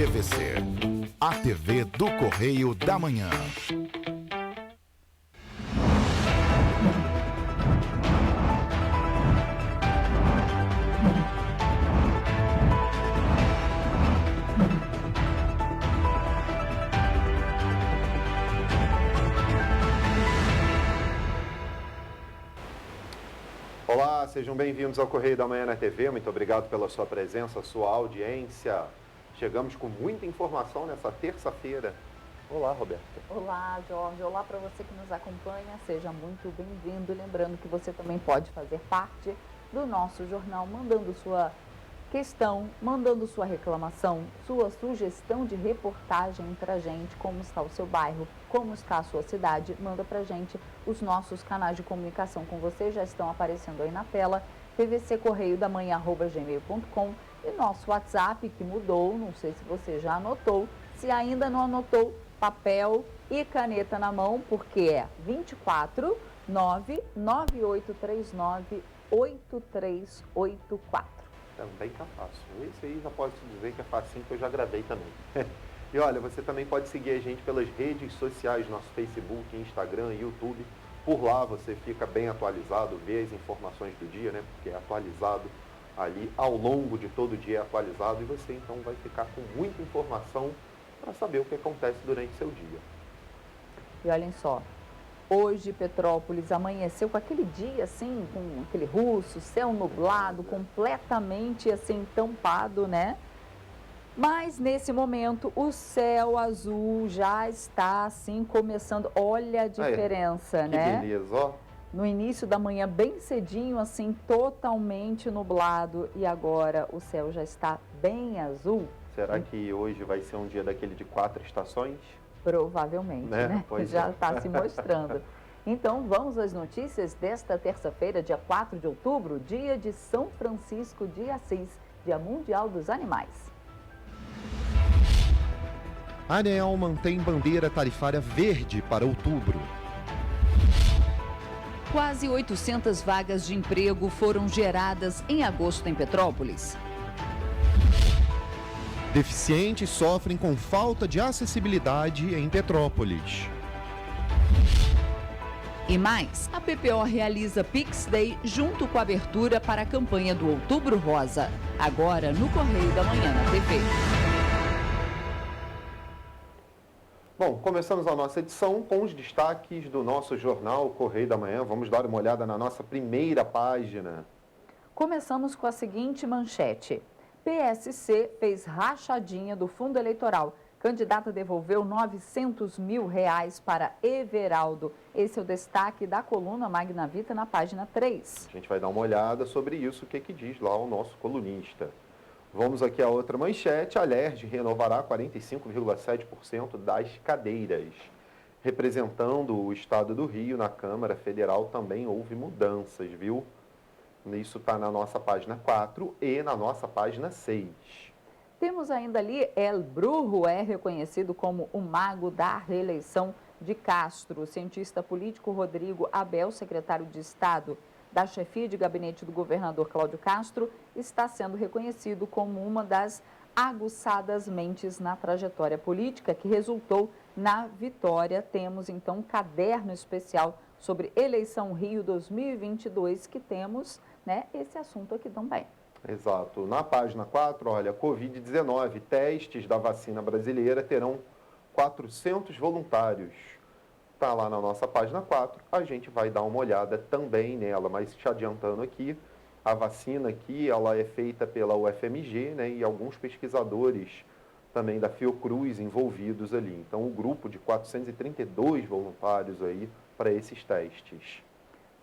PVC, a TV do Correio da Manhã. Olá, sejam bem-vindos ao Correio da Manhã na TV. Muito obrigado pela sua presença, sua audiência. Chegamos com muita informação nessa terça-feira. Olá, Roberta. Olá, Jorge. Olá para você que nos acompanha. Seja muito bem-vindo. Lembrando que você também pode fazer parte do nosso jornal, mandando sua questão, mandando sua reclamação, sua sugestão de reportagem para a gente, como está o seu bairro, como está a sua cidade. Manda para a gente. Os nossos canais de comunicação com você já estão aparecendo aí na tela, pvccorreiodamanhã@gmail.com, e nosso WhatsApp que mudou, não sei se você já anotou. Se ainda não anotou, papel e caneta na mão, porque é 24 99839 8384. Também tá fácil. Esse aí já pode se dizer que é facinho, que eu já gravei também. E olha, você também pode seguir a gente pelas redes sociais, nosso Facebook, Instagram, YouTube. Por lá você fica bem atualizado, vê as informações do dia, né? Porque é atualizado ali ao longo de todo o dia, é atualizado, e você então vai ficar com muita informação para saber o que acontece durante seu dia. E olhem só, hoje Petrópolis amanheceu com aquele dia assim, com aquele russo, céu nublado, completamente assim tampado, né? Mas nesse momento o céu azul já está assim começando, olha a diferença, né? Que beleza, ó. No início da manhã, bem cedinho, assim, totalmente nublado, e agora o céu já está bem azul. Será que hoje vai ser um dia daquele de 4 estações? Provavelmente, né? Já está se mostrando. Então, vamos às notícias desta terça-feira, dia 4 de outubro, dia de São Francisco de Assis, Dia Mundial dos Animais. A ANEEL mantém bandeira tarifária verde para outubro. Quase 800 vagas de emprego foram geradas em agosto em Petrópolis. Deficientes sofrem com falta de acessibilidade em Petrópolis. E mais, a PPO realiza Pix Day junto com a abertura para a campanha do Outubro Rosa. Agora no Correio da Manhã na TV. Bom, começamos a nossa edição com os destaques do nosso jornal Correio da Manhã. Vamos dar uma olhada na nossa primeira página. Começamos com a seguinte manchete. PSC fez rachadinha do fundo eleitoral. Candidata devolveu R$900 mil para Everaldo. Esse é o destaque da coluna Magna Vita na página 3. A gente vai dar uma olhada sobre isso, o que diz lá o nosso colunista. Vamos aqui a outra manchete. A Alerj renovará 45,7% das cadeiras. Representando o estado do Rio na Câmara Federal também houve mudanças, viu? Isso está na nossa página 4 e na nossa página 6. Temos ainda ali, El Brujo é reconhecido como o mago da reeleição de Castro. O cientista político Rodrigo Abel, secretário de Estado da chefia de gabinete do governador Cláudio Castro, está sendo reconhecido como uma das aguçadas mentes na trajetória política que resultou na vitória. Temos então um caderno especial sobre eleição Rio 2022 que temos, né, esse assunto aqui também. Exato. Na página 4, olha, Covid-19, testes da vacina brasileira terão 400 voluntários. Está lá na nossa página 4, a gente vai dar uma olhada também nela, mas te adiantando aqui, a vacina aqui, ela é feita pela UFMG, né, e alguns pesquisadores também da Fiocruz envolvidos ali. Então, o grupo de 432 voluntários aí para esses testes.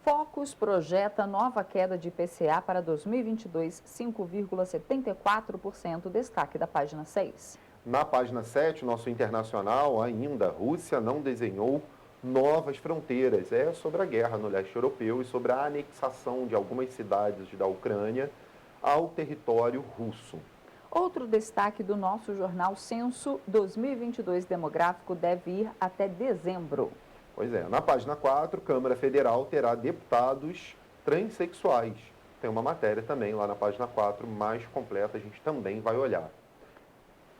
Focus projeta nova queda de IPCA para 2022, 5,74%, destaque da página 6. Na página 7, nosso internacional ainda, Rússia não desenhou novas fronteiras. É sobre a guerra no leste europeu e sobre a anexação de algumas cidades da Ucrânia ao território russo. Outro destaque do nosso jornal, Censo 2022 Demográfico deve ir até dezembro. Pois é, na página 4, Câmara Federal terá deputados transexuais. Tem uma matéria também lá na página 4, mais completa, a gente também vai olhar.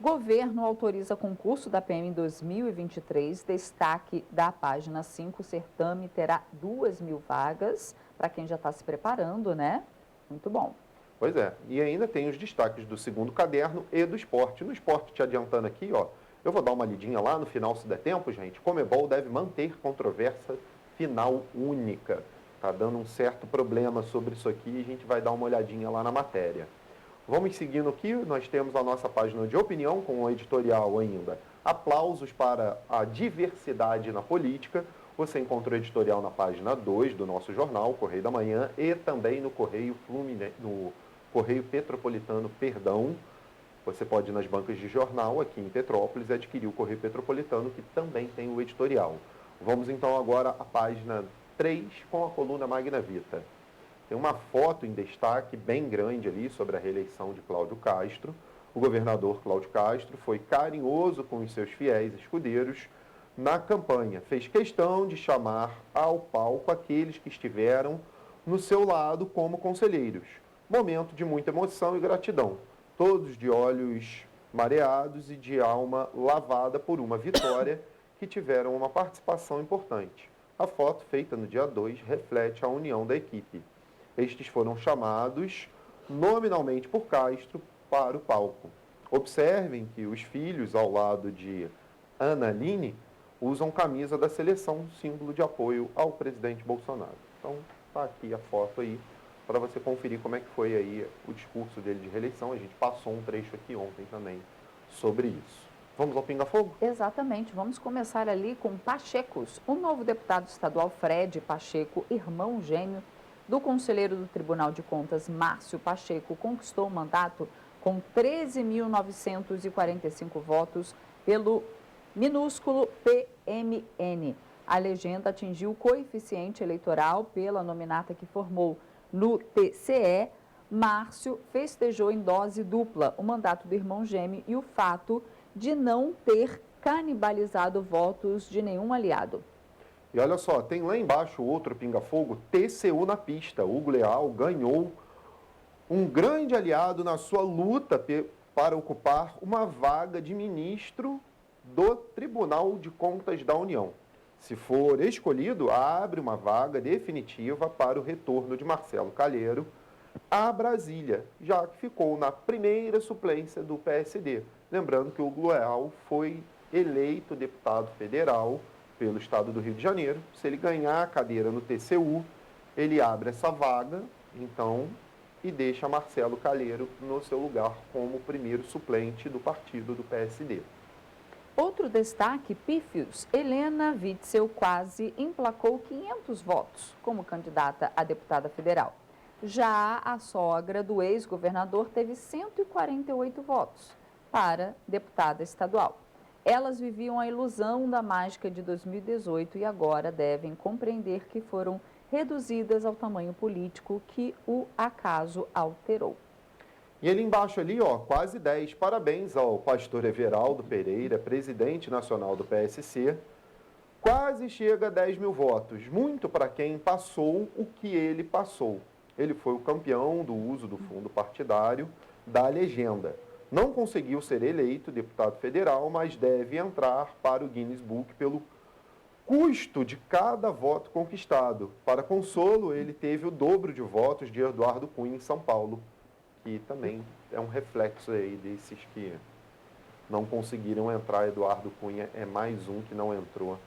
Governo autoriza concurso da PM em 2023. Destaque da página 5. O certame terá 2.000 vagas. Para quem já está se preparando, né? Muito bom. Pois é. E ainda tem os destaques do segundo caderno e do esporte. No esporte, te adiantando aqui, ó, eu vou dar uma lidinha lá no final, se der tempo, gente. Conmebol deve manter controvérsia final única. Tá dando um certo problema sobre isso aqui e a gente vai dar uma olhadinha lá na matéria. Vamos seguindo aqui, nós temos a nossa página de opinião com o editorial ainda. Aplausos para a diversidade na política. Você encontra o editorial na página 2 do nosso jornal, Correio da Manhã, e também no Correio Petropolitano, perdão. Você pode ir nas bancas de jornal aqui em Petrópolis e adquirir o Correio Petropolitano, que também tem o editorial. Vamos então agora à página 3 com a coluna Magna Vita. Tem uma foto em destaque bem grande ali sobre a reeleição de Cláudio Castro. O governador Cláudio Castro foi carinhoso com os seus fiéis escudeiros na campanha. Fez questão de chamar ao palco aqueles que estiveram no seu lado como conselheiros. Momento de muita emoção e gratidão. Todos de olhos mareados e de alma lavada por uma vitória que tiveram uma participação importante. A foto, feita no dia 2, reflete a união da equipe. Estes foram chamados nominalmente por Castro para o palco. Observem que os filhos, ao lado de Ana Aline, usam camisa da seleção, símbolo de apoio ao presidente Bolsonaro. Então, está aqui a foto aí, para você conferir como é que foi aí o discurso dele de reeleição. A gente passou um trecho aqui ontem também sobre isso. Vamos ao Pinga Fogo? Exatamente. Vamos começar ali com Pachecos. O novo deputado estadual Fred Pacheco, irmão gêmeo do conselheiro do Tribunal de Contas, Márcio Pacheco, conquistou o mandato com 13.945 votos pelo minúsculo PMN. A legenda atingiu o coeficiente eleitoral pela nominata que formou no TCE. Márcio festejou em dose dupla o mandato do irmão gêmeo e o fato de não ter canibalizado votos de nenhum aliado. E olha só, tem lá embaixo outro pinga-fogo, TCU na pista. Hugo Leal ganhou um grande aliado na sua luta para ocupar uma vaga de ministro do Tribunal de Contas da União. Se for escolhido, abre uma vaga definitiva para o retorno de Marcelo Calheiro a Brasília, já que ficou na primeira suplência do PSD. Lembrando que o Hugo Leal foi eleito deputado federal pelo estado do Rio de Janeiro. Se ele ganhar a cadeira no TCU, ele abre essa vaga, então, e deixa Marcelo Calheiro no seu lugar como primeiro suplente do partido do PSD. Outro destaque, pífios. Helena Witzel quase emplacou 500 votos como candidata a deputada federal. Já a sogra do ex-governador teve 148 votos para deputada estadual. Elas viviam a ilusão da mágica de 2018 e agora devem compreender que foram reduzidas ao tamanho político que o acaso alterou. E ali embaixo ali, ó, quase 10. Parabéns ao pastor Everaldo Pereira, presidente nacional do PSC. Quase chega a 10 mil votos, muito para quem passou o que ele passou. Ele foi o campeão do uso do fundo partidário da legenda. Não conseguiu ser eleito deputado federal, mas deve entrar para o Guinness Book pelo custo de cada voto conquistado. Para consolo, ele teve o dobro de votos de Eduardo Cunha em São Paulo, que também é um reflexo aí desses que não conseguiram entrar. Eduardo Cunha é mais um que não entrou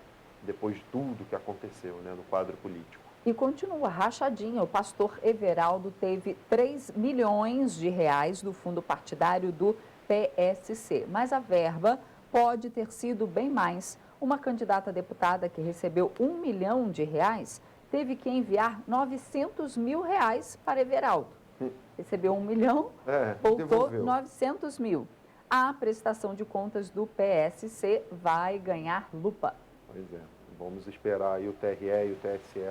depois de tudo que aconteceu, né, no quadro político. E continua rachadinha. O pastor Everaldo teve 3 milhões de reais do fundo partidário do PSC. Mas a verba pode ter sido bem mais. Uma candidata a deputada que recebeu 1 milhão de reais teve que enviar 900 mil reais para Everaldo. Recebeu 1 milhão, voltou devolveu. 900 mil. A prestação de contas do PSC vai ganhar lupa. Pois é, vamos esperar aí o TRE e o TSE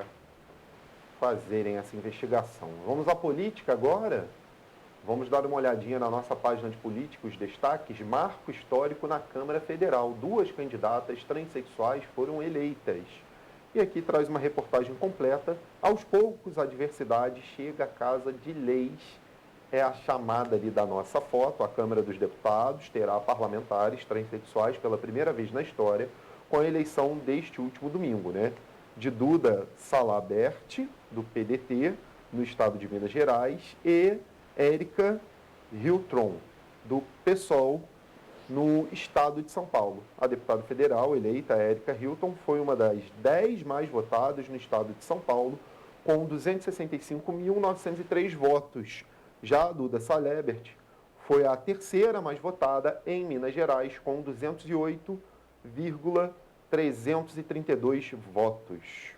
fazerem essa investigação. Vamos à política agora? Vamos dar uma olhadinha na nossa página de política, os destaques. Marco histórico na Câmara Federal. 2 candidatas transexuais foram eleitas. E aqui traz uma reportagem completa. Aos poucos, a diversidade chega à Casa de Leis é a chamada ali da nossa foto. A Câmara dos Deputados terá parlamentares transexuais pela primeira vez na história, com a eleição deste último domingo, né? De Duda Salabert, do PDT, no estado de Minas Gerais, e Érica Hiltron, do PSOL, no estado de São Paulo. A deputada federal eleita, Érica Hilton, foi uma das 10 mais votadas no estado de São Paulo, com 265.903 votos. Já a Duda Salabert foi a terceira mais votada em Minas Gerais, com 208,332 votos.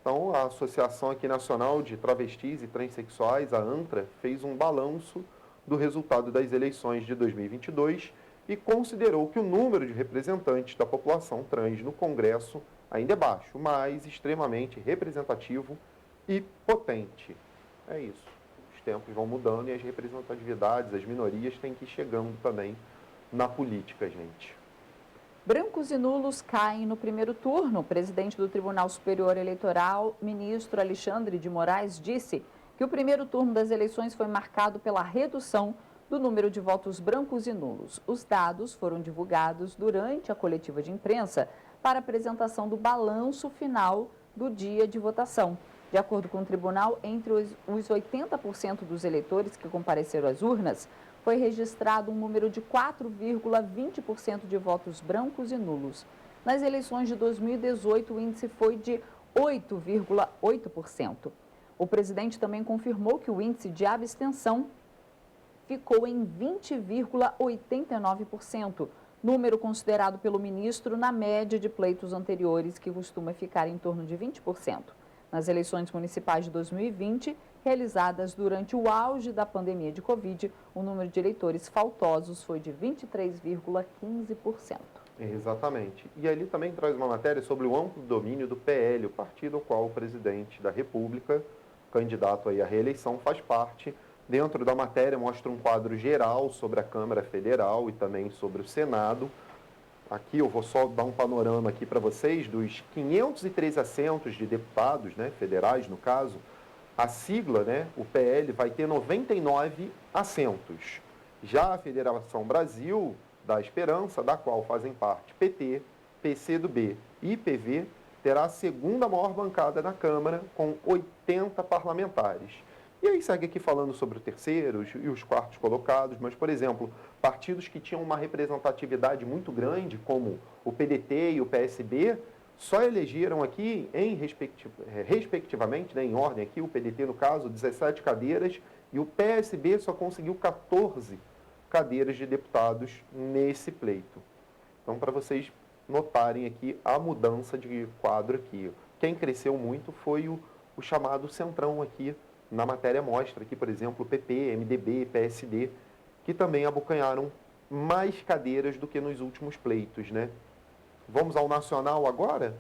Então, a Associação aqui Nacional de Travestis e Transsexuais, a ANTRA, fez um balanço do resultado das eleições de 2022 e considerou que o número de representantes da população trans no Congresso ainda é baixo, mas extremamente representativo e potente. É isso. Os tempos vão mudando e as representatividades, as minorias têm que ir chegando também na política, gente. Brancos e nulos caem no primeiro turno. O presidente do Tribunal Superior Eleitoral, ministro Alexandre de Moraes, disse que o primeiro turno das eleições foi marcado pela redução do número de votos brancos e nulos. Os dados foram divulgados durante a coletiva de imprensa para apresentação do balanço final do dia de votação. De acordo com o tribunal, entre os 80% dos eleitores que compareceram às urnas, foi registrado um número de 4,20% de votos brancos e nulos. Nas eleições de 2018, o índice foi de 8,8%. O presidente também confirmou que o índice de abstenção ficou em 20,89%, número considerado pelo ministro na média de pleitos anteriores, que costuma ficar em torno de 20%. Nas eleições municipais de 2020, realizadas durante o auge da pandemia de Covid, o número de eleitores faltosos foi de 23,15%. Exatamente. E ali também traz uma matéria sobre o amplo domínio do PL, o partido ao qual o presidente da República, candidato aí à reeleição, faz parte. Dentro da matéria mostra um quadro geral sobre a Câmara Federal e também sobre o Senado. Aqui eu vou só dar um panorama aqui para vocês dos 503 assentos de deputados, né, federais no caso. A sigla, né, o PL, vai ter 99 assentos. Já a Federação Brasil da Esperança, da qual fazem parte PT, PCdoB e PV, terá a segunda maior bancada na Câmara, com 80 parlamentares. E aí segue aqui falando sobre o terceiro e os quartos colocados, mas, por exemplo, partidos que tinham uma representatividade muito grande, como o PDT e o PSB, só elegeram aqui, respectivamente, né, em ordem aqui, o PDT, no caso, 17 cadeiras, e o PSB só conseguiu 14 cadeiras de deputados nesse pleito. Então, para vocês notarem aqui a mudança de quadro aqui. Quem cresceu muito foi o chamado centrão aqui, na matéria mostra aqui, por exemplo, PP, MDB, PSD, que também abocanharam mais cadeiras do que nos últimos pleitos, né? Vamos ao nacional agora?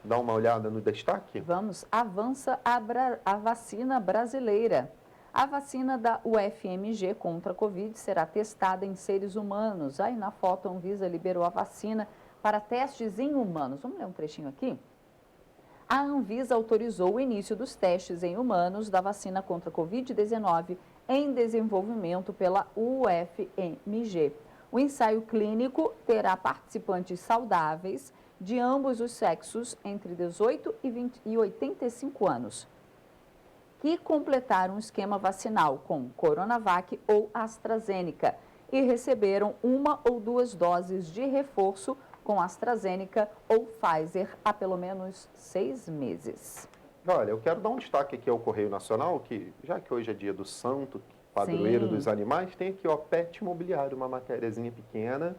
Dar uma olhada no destaque? Vamos. Avança a vacina brasileira. A vacina da UFMG contra a Covid será testada em seres humanos. Aí na foto a Anvisa liberou a vacina para testes em humanos. Vamos ler um trechinho aqui? A Anvisa autorizou o início dos testes em humanos da vacina contra a Covid-19 em desenvolvimento pela UFMG. O ensaio clínico terá participantes saudáveis de ambos os sexos entre 18 e 85 anos, que completaram o esquema vacinal com Coronavac ou AstraZeneca e receberam 1 ou 2 doses de reforço com AstraZeneca ou Pfizer há pelo menos 6 meses. Olha, eu quero dar um destaque aqui ao Correio Nacional, que já que hoje é dia do santo, padroeiro Sim. dos animais, tem aqui, ó, Pet Imobiliário, uma matériazinha pequena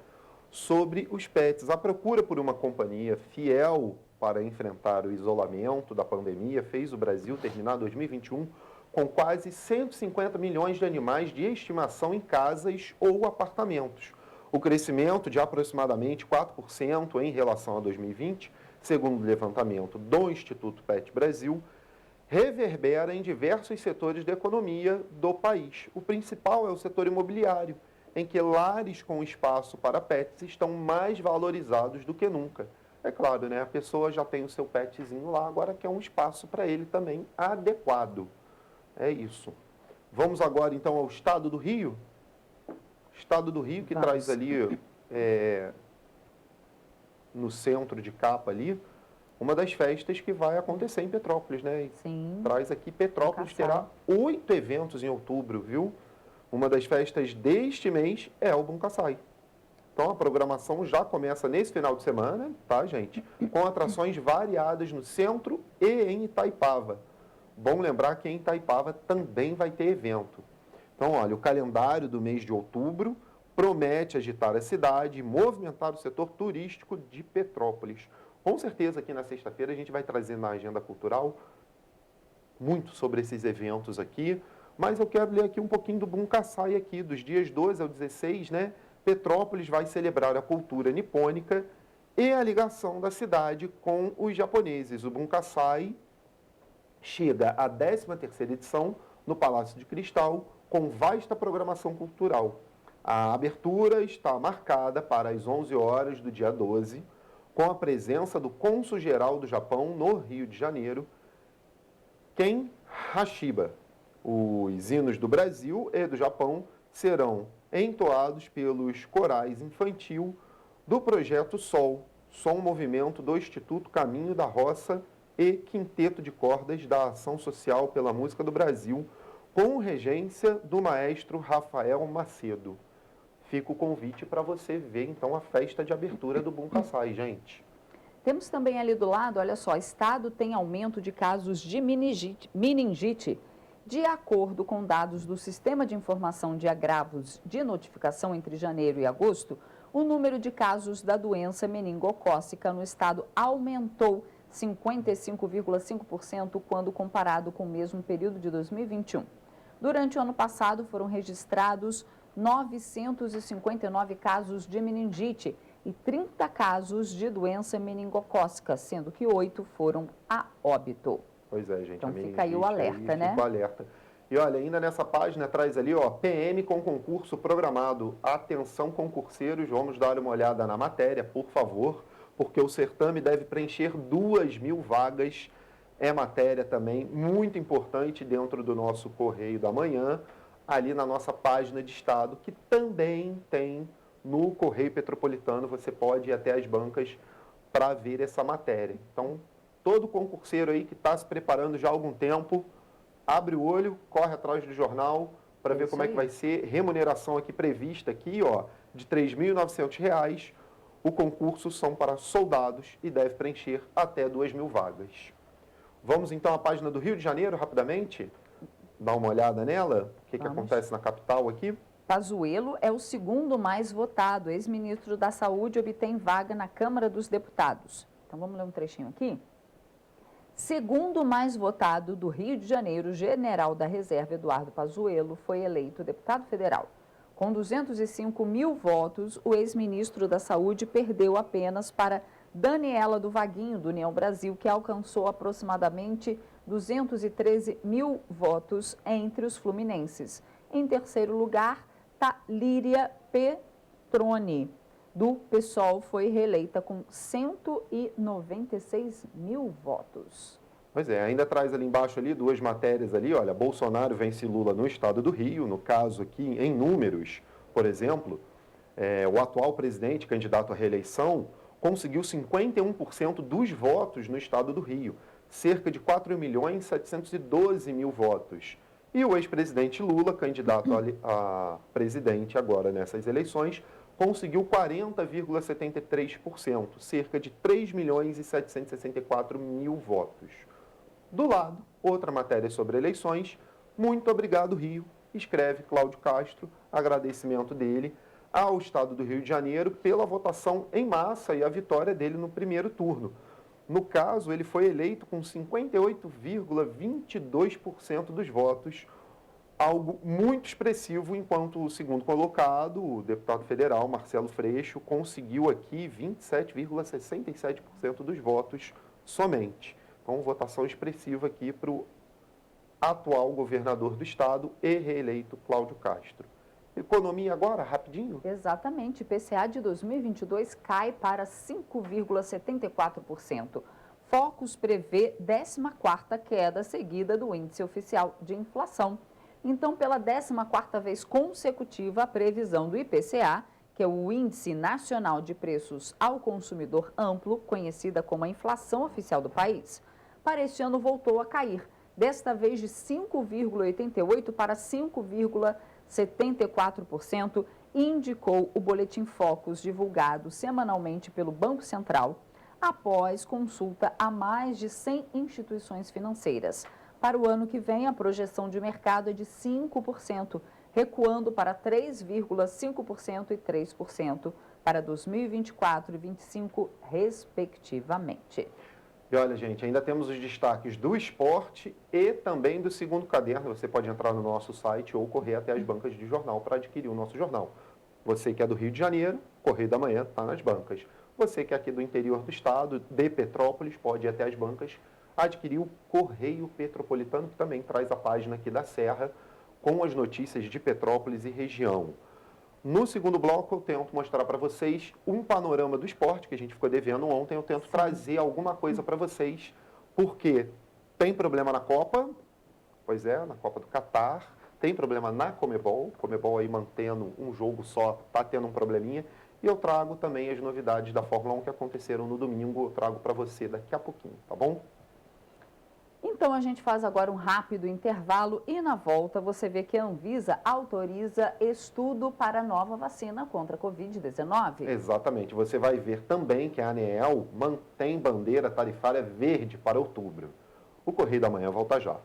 sobre os pets. A procura por uma companhia fiel para enfrentar o isolamento da pandemia fez o Brasil terminar 2021 com quase 150 milhões de animais de estimação em casas ou apartamentos. O crescimento de aproximadamente 4% em relação a 2020, segundo o levantamento do Instituto Pet Brasil, reverbera em diversos setores da economia do país. O principal é o setor imobiliário, em que lares com espaço para pets estão mais valorizados do que nunca. É claro, né? A pessoa já tem o seu petzinho lá, agora quer um espaço para ele também adequado. É isso. Vamos agora, então, ao estado do Rio. Estado do Rio, que Vamos. traz ali, no centro de capa ali, uma das festas que vai acontecer em Petrópolis, né? E Sim. traz aqui, Petrópolis Bunkaçai. terá 8 eventos em outubro, viu? Uma das festas deste mês é o Bunkaçai. Então, a programação já começa nesse final de semana, tá, gente? Com atrações variadas no centro e em Itaipava. Bom lembrar que em Itaipava também vai ter evento. Então, olha, o calendário do mês de outubro promete agitar a cidade e movimentar o setor turístico de Petrópolis. Com certeza, aqui na sexta-feira, a gente vai trazer na agenda cultural muito sobre esses eventos aqui, mas eu quero ler aqui um pouquinho do Bunkaçai aqui, dos dias 12 ao 16, né? Petrópolis vai celebrar a cultura nipônica e a ligação da cidade com os japoneses. O Bunkaçai chega à 13ª edição no Palácio de Cristal, com vasta programação cultural. A abertura está marcada para as 11 horas do dia 12, com a presença do cônsul-geral do Japão no Rio de Janeiro, Ken Hashiba. Os hinos do Brasil e do Japão serão entoados pelos corais infantil do Projeto Sol, Som Movimento do Instituto Caminho da Roça e Quinteto de Cordas da Ação Social pela Música do Brasil, com regência do maestro Rafael Macedo. Fica o convite para você ver, então, a festa de abertura do Bunkaçai, gente. Temos também ali do lado, olha só, estado tem aumento de casos de meningite. De acordo com dados do Sistema de Informação de Agravos de Notificação entre janeiro e agosto, o número de casos da doença meningocócica no estado aumentou 55,5% quando comparado com o mesmo período de 2021. Durante o ano passado, foram registrados 959 casos de meningite e 30 casos de doença meningocócica, sendo que 8 foram a óbito. Pois é, gente. Então fica aí o alerta, né? Fica o alerta. E olha, ainda nessa página traz ali, ó, PM com concurso programado. Atenção, concurseiros, vamos dar uma olhada na matéria, por favor, porque o certame deve preencher 2.000 vagas. É matéria também muito importante dentro do nosso Correio da Manhã, ali na nossa página de estado, que também tem no Correio Petropolitano. Você pode ir até as bancas para ver essa matéria. Então, todo concurseiro aí que está se preparando já há algum tempo, abre o olho, corre atrás do jornal para ver como é que vai ser. Remuneração aqui prevista aqui, ó, de R$ 3.900. O concurso são para soldados e deve preencher até 2.000 vagas. Vamos então à página do Rio de Janeiro, rapidamente? Dar uma olhada nela? O que acontece na capital aqui? Pazuello é o segundo mais votado. Ex-ministro da Saúde obtém vaga na Câmara dos Deputados. Então vamos ler um trechinho aqui? Segundo mais votado do Rio de Janeiro, general da reserva Eduardo Pazuello foi eleito deputado federal. Com 205 mil votos, o ex-ministro da Saúde perdeu apenas para Daniela do Vaguinho, do União Brasil, que alcançou aproximadamente 213 mil votos entre os fluminenses. Em terceiro lugar, Líria Petroni, do PSOL, foi reeleita com 196 mil votos. Pois é, ainda traz ali embaixo ali duas matérias ali, olha, Bolsonaro vence Lula no estado do Rio, no caso aqui em números, por exemplo, o atual presidente, candidato à reeleição, conseguiu 51% dos votos no estado do Rio, cerca de 4.712.000 votos. E o ex-presidente Lula, candidato a presidente agora nessas eleições, conseguiu 40,73%, cerca de 3.764.000 votos. Do lado, outra matéria sobre eleições. Muito obrigado, Rio, escreve Cláudio Castro, agradecimento dele ao Estado do Rio de Janeiro pela votação em massa e a vitória dele no primeiro turno. No caso, ele foi eleito com 58,22% dos votos, algo muito expressivo, enquanto o segundo colocado, o deputado federal Marcelo Freixo, conseguiu aqui 27,67% dos votos somente. Então, votação expressiva aqui para o atual governador do estado e reeleito Cláudio Castro. Economia agora, rapidinho? Exatamente. IPCA de 2022 cai para 5,74%. Focus prevê 14ª queda seguida do índice oficial de inflação. Então, pela 14ª vez consecutiva, a previsão do IPCA, que é o Índice Nacional de Preços ao Consumidor Amplo, conhecida como a inflação oficial do país, para este ano voltou a cair, desta vez de 5,88% para 5,74%, indicou o Boletim Focus divulgado semanalmente pelo Banco Central, após consulta a mais de 100 instituições financeiras. Para o ano que vem, a projeção de mercado é de 5%, recuando para 3,5% e 3% para 2024 e 2025, respectivamente. E olha, gente, ainda temos os destaques do esporte e também do segundo caderno. Você pode entrar no nosso site ou correr até as bancas de jornal para adquirir o nosso jornal. Você que é do Rio de Janeiro, Correio da Manhã está nas bancas. Você que é aqui do interior do estado, de Petrópolis, pode ir até as bancas adquirir o Correio Petropolitano, que também traz a página aqui da Serra, com as notícias de Petrópolis e região. No segundo bloco, eu tento mostrar para vocês um panorama do esporte, que a gente ficou devendo ontem. Eu tento trazer alguma coisa para vocês, porque tem problema na Copa, pois é, na Copa do Catar, tem problema na Comebol aí mantendo um jogo só, está tendo um probleminha. E eu trago também as novidades da Fórmula 1 que aconteceram no domingo, eu trago para você daqui a pouquinho, tá bom? Então, a gente faz agora um rápido intervalo e na volta você vê que a Anvisa autoriza estudo para a nova vacina contra a Covid-19. Exatamente. Você vai ver também que a ANEEL mantém bandeira tarifária verde para outubro. O Correio da Manhã volta já.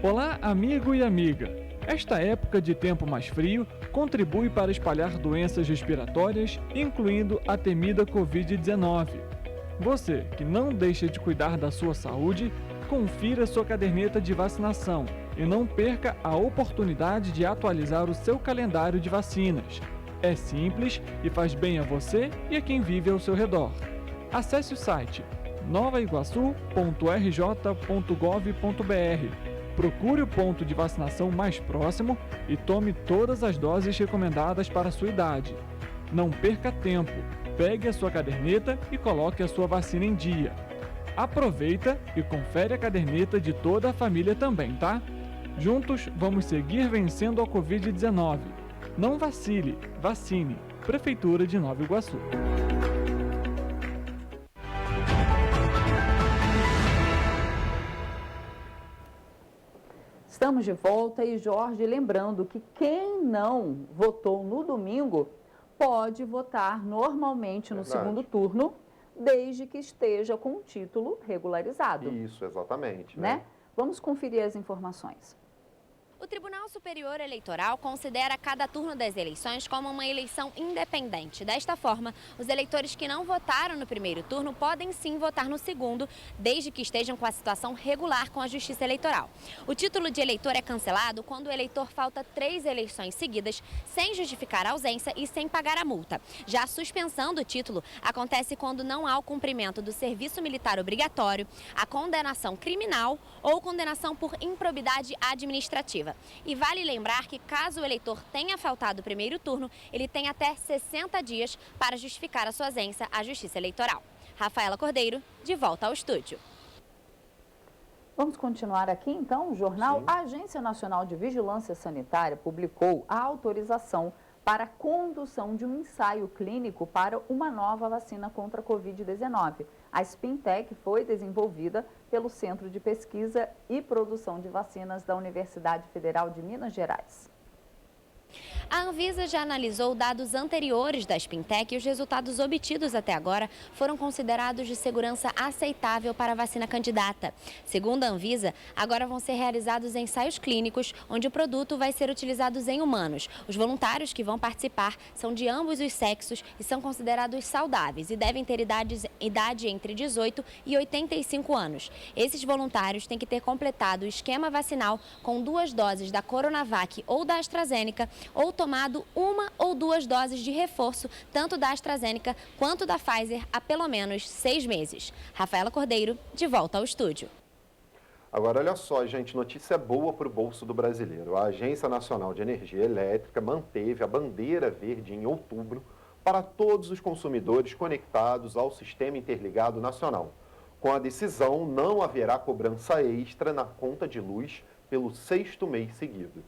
Olá, amigo e amiga! Esta época de tempo mais frio contribui para espalhar doenças respiratórias, incluindo a temida Covid-19. Você que não deixa de cuidar da sua saúde, confira sua caderneta de vacinação e não perca a oportunidade de atualizar o seu calendário de vacinas. É simples e faz bem a você e a quem vive ao seu redor. Acesse o site novaiguaçu.rj.gov.br. Procure o ponto de vacinação mais próximo e tome todas as doses recomendadas para a sua idade. Não perca tempo, pegue a sua caderneta e coloque a sua vacina em dia. Aproveita e confere a caderneta de toda a família também, tá? Juntos vamos seguir vencendo a Covid-19. Não vacile, vacine. Prefeitura de Nova Iguaçu. Estamos de volta e, Jorge, lembrando que quem não votou no domingo pode votar normalmente no segundo turno, desde que esteja com o título regularizado. Isso, exatamente. Né? Vamos conferir as informações. O Tribunal Superior Eleitoral considera cada turno das eleições como uma eleição independente. Desta forma, os eleitores que não votaram no primeiro turno podem sim votar no segundo, desde que estejam com a situação regular com a Justiça Eleitoral. O título de eleitor é cancelado quando o eleitor falta 3 eleições seguidas, sem justificar a ausência e sem pagar a multa. Já a suspensão do título acontece quando não há o cumprimento do serviço militar obrigatório, a condenação criminal ou condenação por improbidade administrativa. E vale lembrar que, caso o eleitor tenha faltado o primeiro turno, ele tem até 60 dias para justificar a sua ausência à Justiça Eleitoral. Rafaela Cordeiro, de volta ao estúdio. Vamos continuar aqui, então, o jornal. Sim. A Agência Nacional de Vigilância Sanitária publicou a autorização para a condução de um ensaio clínico para uma nova vacina contra a Covid-19. A Spintec foi desenvolvida pelo Centro de Pesquisa e Produção de Vacinas da Universidade Federal de Minas Gerais. A Anvisa já analisou dados anteriores da Spintec e os resultados obtidos até agora foram considerados de segurança aceitável para a vacina candidata. Segundo a Anvisa, agora vão ser realizados ensaios clínicos, onde o produto vai ser utilizado em humanos. Os voluntários que vão participar são de ambos os sexos e são considerados saudáveis e devem ter idade entre 18 e 85 anos. Esses voluntários têm que ter completado o esquema vacinal com 2 doses da Coronavac ou da AstraZeneca, ou tomado 1 ou 2 doses de reforço, tanto da AstraZeneca quanto da Pfizer, há pelo menos 6 meses. Rafaela Cordeiro, de volta ao estúdio. Agora, olha só, gente, notícia boa para o bolso do brasileiro. A Agência Nacional de Energia Elétrica manteve a bandeira verde em outubro para todos os consumidores conectados ao Sistema Interligado Nacional. Com a decisão, não haverá cobrança extra na conta de luz pelo 6º mês seguido.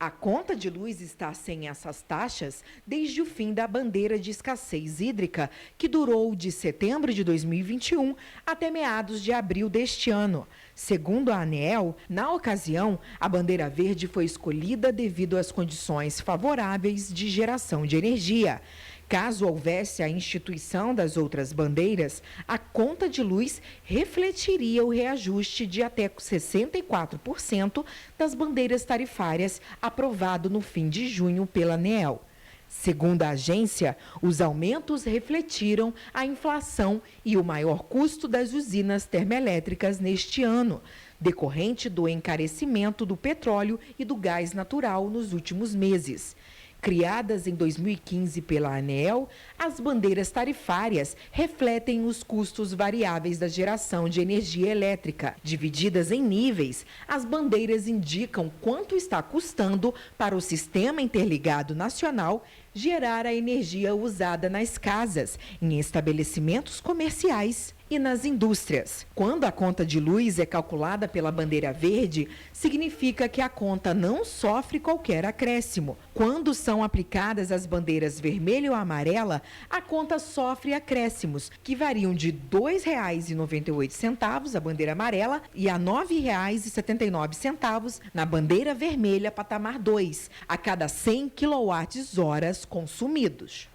A conta de luz está sem essas taxas desde o fim da bandeira de escassez hídrica, que durou de setembro de 2021 até meados de abril deste ano. Segundo a ANEEL, na ocasião, a bandeira verde foi escolhida devido às condições favoráveis de geração de energia. Caso houvesse a instituição das outras bandeiras, a conta de luz refletiria o reajuste de até 64% das bandeiras tarifárias aprovado no fim de junho pela ANEEL. Segundo a agência, os aumentos refletiram a inflação e o maior custo das usinas termoelétricas neste ano, decorrente do encarecimento do petróleo e do gás natural nos últimos meses. Criadas em 2015 pela ANEEL, as bandeiras tarifárias refletem os custos variáveis da geração de energia elétrica. Divididas em níveis, as bandeiras indicam quanto está custando para o Sistema Interligado Nacional gerar a energia usada nas casas, em estabelecimentos comerciais e nas indústrias. Quando a conta de luz é calculada pela bandeira verde, significa que a conta não sofre qualquer acréscimo. Quando são aplicadas as bandeiras vermelha ou amarela, a conta sofre acréscimos, que variam de R$ 2,98 a bandeira amarela e a R$ 9,79 na bandeira vermelha patamar 2, a cada 100 kWh consumidos.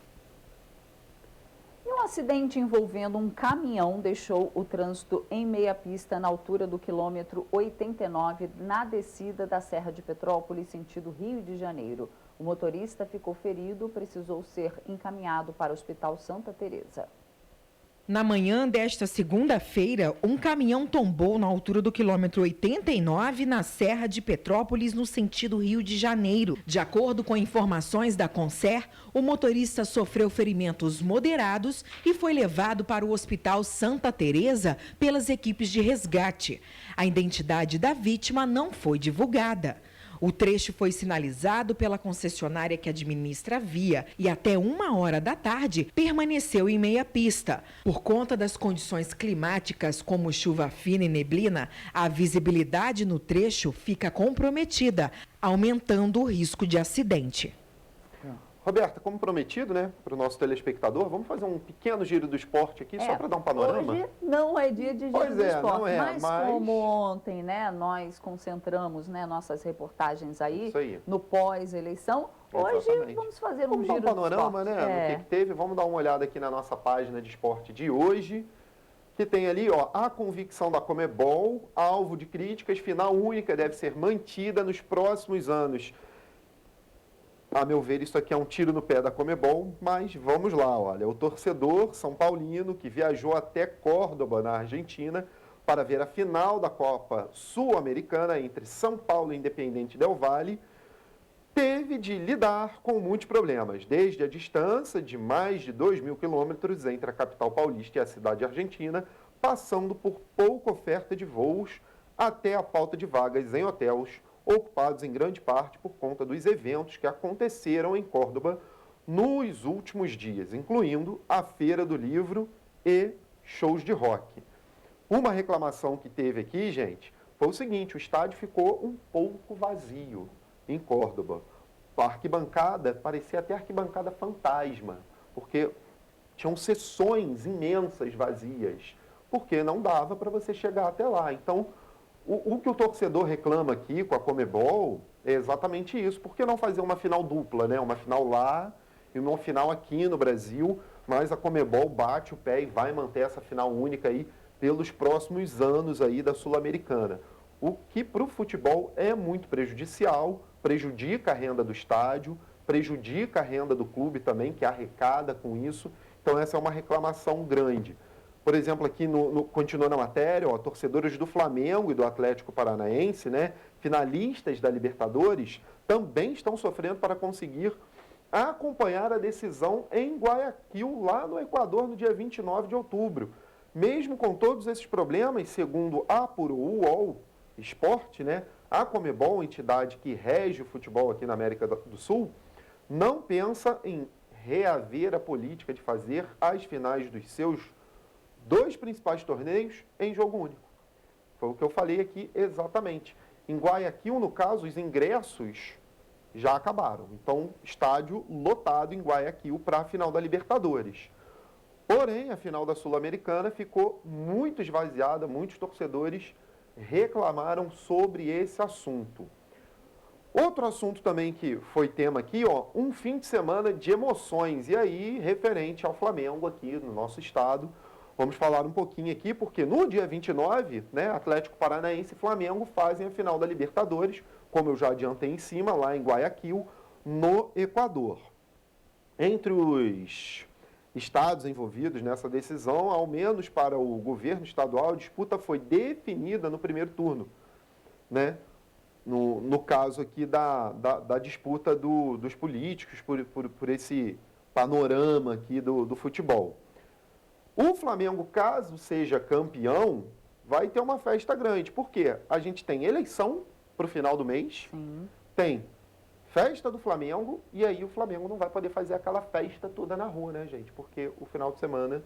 Um acidente envolvendo um caminhão deixou o trânsito em meia pista na altura do quilômetro 89, na descida da Serra de Petrópolis, sentido Rio de Janeiro. O motorista ficou ferido, precisou ser encaminhado para o Hospital Santa Teresa. Na manhã desta segunda-feira, um caminhão tombou na altura do quilômetro 89, na Serra de Petrópolis, no sentido Rio de Janeiro. De acordo com informações da Concer, o motorista sofreu ferimentos moderados e foi levado para o Hospital Santa Teresa pelas equipes de resgate. A identidade da vítima não foi divulgada. O trecho foi sinalizado pela concessionária que administra a via e até 1h da tarde permaneceu em meia pista. Por conta das condições climáticas, como chuva fina e neblina, a visibilidade no trecho fica comprometida, aumentando o risco de acidente. Roberta, como prometido, né, para o nosso telespectador, vamos fazer um pequeno giro do esporte aqui, só para dar um panorama? Hoje não é dia de giro do esporte, não é, mas como ontem, né, nós concentramos, né, nossas reportagens aí no pós-eleição, hoje vamos fazer um giro do esporte. Vamos dar um panorama, né, do que teve, vamos dar uma olhada aqui na nossa página de esporte de hoje, que tem ali, ó, a convicção da Conmebol, alvo de críticas, final única deve ser mantida nos próximos anos. A meu ver, isso aqui é um tiro no pé da Conmebol, mas vamos lá, olha, o torcedor são paulino que viajou até Córdoba, na Argentina, para ver a final da Copa Sul-Americana entre São Paulo e Independiente del Valle, teve de lidar com muitos problemas, desde a distância de mais de 2.000 quilômetros entre a capital paulista e a cidade argentina, passando por pouca oferta de voos, até a falta de vagas em hotéis, ocupados em grande parte por conta dos eventos que aconteceram em Córdoba nos últimos dias, incluindo a Feira do Livro e shows de rock. Uma reclamação que teve aqui, gente, foi o seguinte: o estádio ficou um pouco vazio em Córdoba. A arquibancada parecia até arquibancada fantasma, porque tinham seções imensas vazias, porque não dava para você chegar até lá. Então, o que o torcedor reclama aqui com a Conmebol é exatamente isso. Por que não fazer uma final dupla, né? Uma final lá e uma final aqui no Brasil, mas a Conmebol bate o pé e vai manter essa final única aí pelos próximos anos aí da Sul-Americana. O que para o futebol é muito prejudicial, prejudica a renda do estádio, prejudica a renda do clube também, que arrecada com isso. Então essa é uma reclamação grande. Por exemplo, aqui continua na matéria, ó, torcedores do Flamengo e do Atlético Paranaense, né, finalistas da Libertadores, também estão sofrendo para conseguir acompanhar a decisão em Guayaquil, lá no Equador, no dia 29 de outubro. Mesmo com todos esses problemas, segundo apurou o UOL Esporte, né, a Conmebol, entidade que rege o futebol aqui na América do Sul, não pensa em reaver a política de fazer as finais dos seus 2 principais torneios em jogo único. Foi o que eu falei aqui exatamente. Em Guayaquil, no caso, os ingressos já acabaram. Então, estádio lotado em Guayaquil para a final da Libertadores. Porém, a final da Sul-Americana ficou muito esvaziada, muitos torcedores reclamaram sobre esse assunto. Outro assunto também que foi tema aqui, um fim de semana de emoções, e aí referente ao Flamengo aqui no nosso estado. Vamos falar um pouquinho aqui, porque no dia 29, né, Atlético Paranaense e Flamengo fazem a final da Libertadores, como eu já adiantei em cima, lá em Guayaquil, no Equador. Entre os estados envolvidos nessa decisão, ao menos para o governo estadual, a disputa foi definida no primeiro turno, né? No caso aqui da disputa dos políticos por esse panorama aqui do futebol. O Flamengo, caso seja campeão, vai ter uma festa grande. Por quê? A gente tem eleição para o final do mês, tem festa do Flamengo, e aí o Flamengo não vai poder fazer aquela festa toda na rua, né, gente? Porque o final de semana